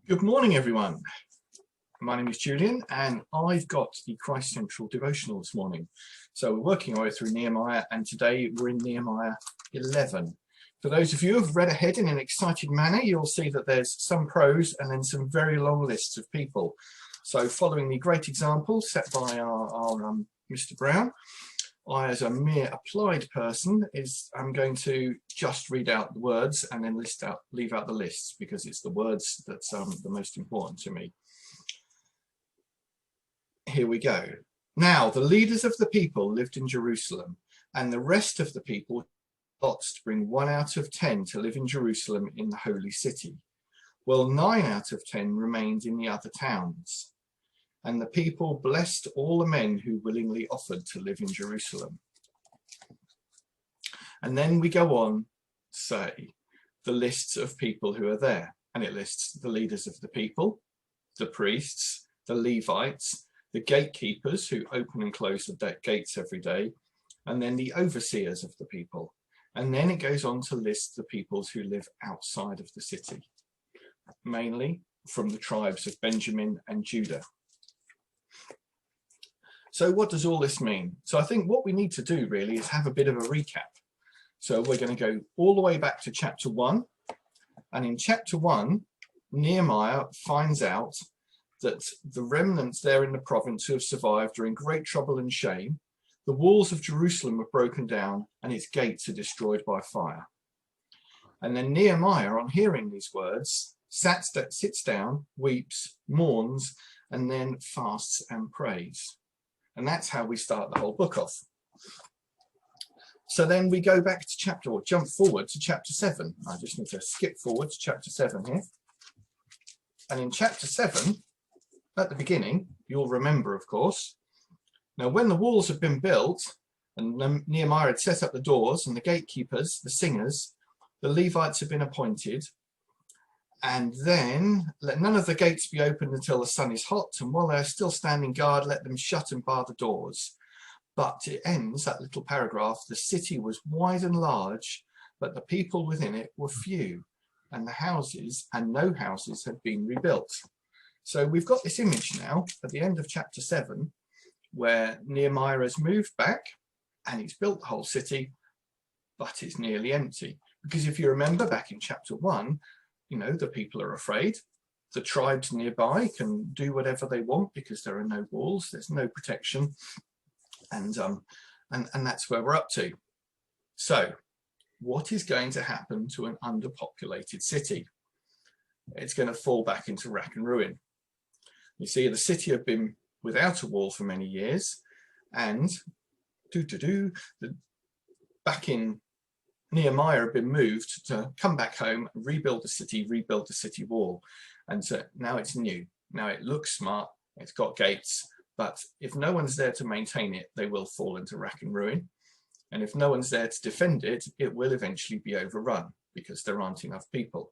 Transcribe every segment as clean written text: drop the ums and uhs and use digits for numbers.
Good morning, everyone. My name is Julian, and I've got the Christ Central Devotional this morning. So we're working our way through Nehemiah, and today we're in Nehemiah 11. For those of you who have read ahead in an excited manner, you'll see that there's some prose and then some very long lists of people. So following the great example set by our Mr. Brown, I, as a mere applied person, I'm going to just read out the words and then leave out the lists, because it's the words that's the most important to me. Here we go. Now, the leaders of the people lived in Jerusalem, and the rest of the people lots to bring 1 out of 10 to live in Jerusalem in the holy city. Well, 9 out of 10 remained in the other towns. And the people blessed all the men who willingly offered to live in Jerusalem. And then we go on to say the lists of people who are there. And it lists the leaders of the people, the priests, the Levites, the gatekeepers who open and close the gates every day, and then the overseers of the people. And then it goes on to list the peoples who live outside of the city, mainly from the tribes of Benjamin and Judah. So what does all this mean? So I think what we need to do really is have a bit of a recap. So we're going to go all the way back to chapter 1. And in chapter 1, Nehemiah finds out that the remnants there in the province who have survived are in great trouble and shame. The walls of Jerusalem are broken down and its gates are destroyed by fire. And then Nehemiah, on hearing these words, sits down, weeps, mourns, and then fasts and prays. And that's how we start the whole book off. So then we go back to jump forward to chapter 7. I just need to skip forward to chapter 7 here. And in chapter 7, at the beginning, you'll remember, of course, now when the walls have been built and Nehemiah had set up the doors and the gatekeepers, the singers, the Levites have been appointed. And then let none of the gates be opened until the sun is hot, and while they are still standing guard, let them shut and bar the doors. But it ends, that little paragraph, the city was wide and large, but the people within it were few, and the houses and no houses had been rebuilt. So we've got this image now at the end of chapter 7, where Nehemiah has moved back and he's built the whole city, but it's nearly empty. Because if you remember back in chapter 1, you know, the people are afraid. The tribes nearby can do whatever they want because there are no walls, there's no protection, and that's where we're up to. So, what is going to happen to an underpopulated city? It's going to fall back into rack and ruin. You see, the city have been without a wall for many years, and back in Nehemiah had been moved to come back home, rebuild the city wall. And so now it's new. Now it looks smart, it's got gates, but if no one's there to maintain it, they will fall into rack and ruin. And if no one's there to defend it, it will eventually be overrun because there aren't enough people.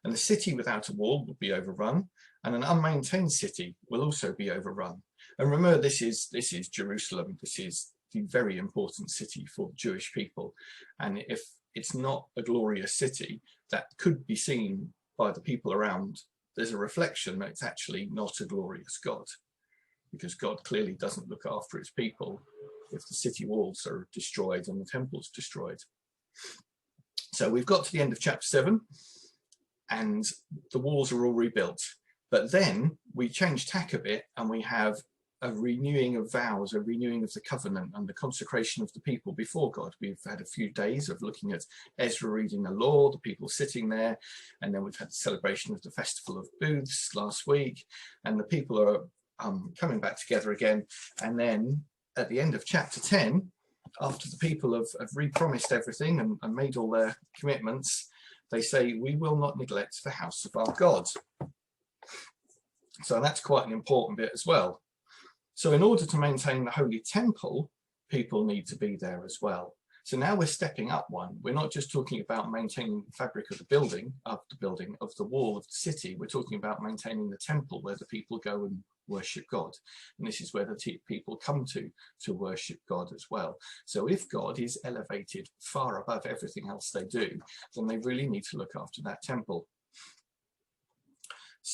And the city without a wall will be overrun, and an unmaintained city will also be overrun. And remember, this is Jerusalem. This is the very important city for Jewish people. And if it's not a glorious city that could be seen by the people around, there's a reflection that it's actually not a glorious God, because God clearly doesn't look after his people if the city walls are destroyed and the temple's destroyed. So we've got to the end of chapter 7 and the walls are all rebuilt. But then we change tack a bit and we have a renewing of vows, a renewing of the covenant and the consecration of the people before God. We've had a few days of looking at Ezra reading the law, the people sitting there, and then we've had the celebration of the Festival of Booths last week, and the people are coming back together again. And then at the end of chapter 10, after the people have re-promised everything and made all their commitments, they say, we will not neglect the house of our God. So that's quite an important bit as well. So in order to maintain the holy temple, people need to be there as well. So now we're stepping up one. We're not just talking about maintaining the fabric of the wall of the city. We're talking about maintaining the temple where the people go and worship God. And this is where the people come to worship God as well. So if God is elevated far above everything else they do, then they really need to look after that temple.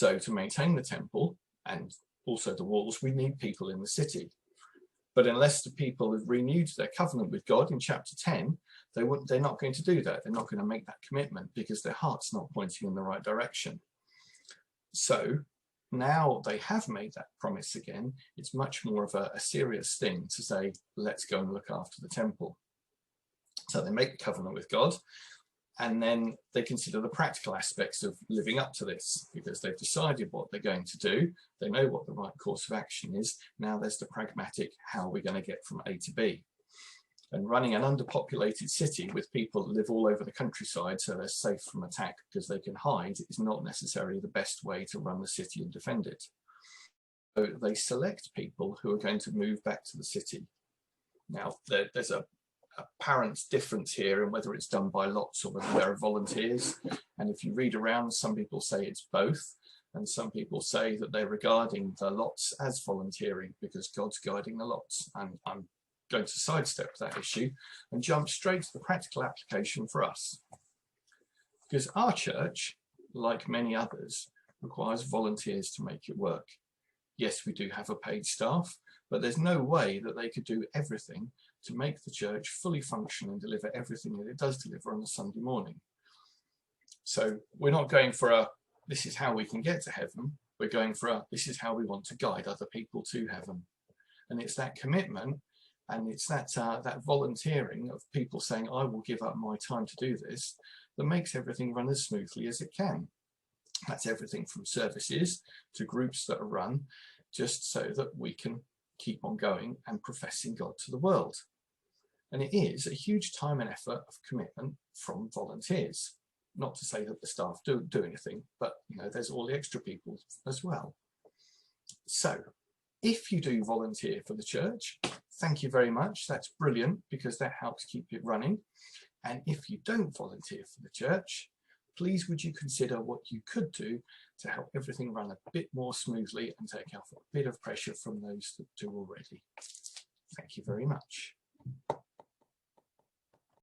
So to maintain the temple and also the walls, we need people in the city. But unless the people have renewed their covenant with God in chapter 10, they're not going to do that. They're not going to make that commitment because their heart's not pointing in the right direction. So now they have made that promise again. It's much more of a serious thing to say, let's go and look after the temple. So they make the covenant with God, and then they consider the practical aspects of living up to this, because they've decided what they're going to do. They know what the right course of action is. Now there's the pragmatic, how are we going to get from A to B? And running an underpopulated city with people that live all over the countryside so they're safe from attack because they can hide is not necessarily the best way to run the city and defend it. So they select people who are going to move back to the city. Now there's a apparent difference here in whether it's done by lots or whether there are volunteers. And if you read around, some people say it's both, and some people say that they're regarding the lots as volunteering because God's guiding the lots. And I'm going to sidestep that issue and jump straight to the practical application for us. Because our church, like many others, requires volunteers to make it work. Yes, we do have a paid staff, but there's no way that they could do everything to make the church fully function and deliver everything that it does deliver on a Sunday morning. So we're not going for a, this is how we can get to heaven. We're going for a, this is how we want to guide other people to heaven. And it's that commitment, and it's that volunteering of people saying, I will give up my time to do this, that makes everything run as smoothly as it can. That's everything from services to groups that are run, just so that we can keep on going and professing God to the world. And it is a huge time and effort of commitment from volunteers. Not to say that the staff do anything, but there's all the extra people as well. So if you do volunteer for the church, thank you very much. That's brilliant, because that helps keep it running. And if you don't volunteer for the church, please would you consider what you could do to help everything run a bit more smoothly and take off a bit of pressure from those that do already. Thank you very much.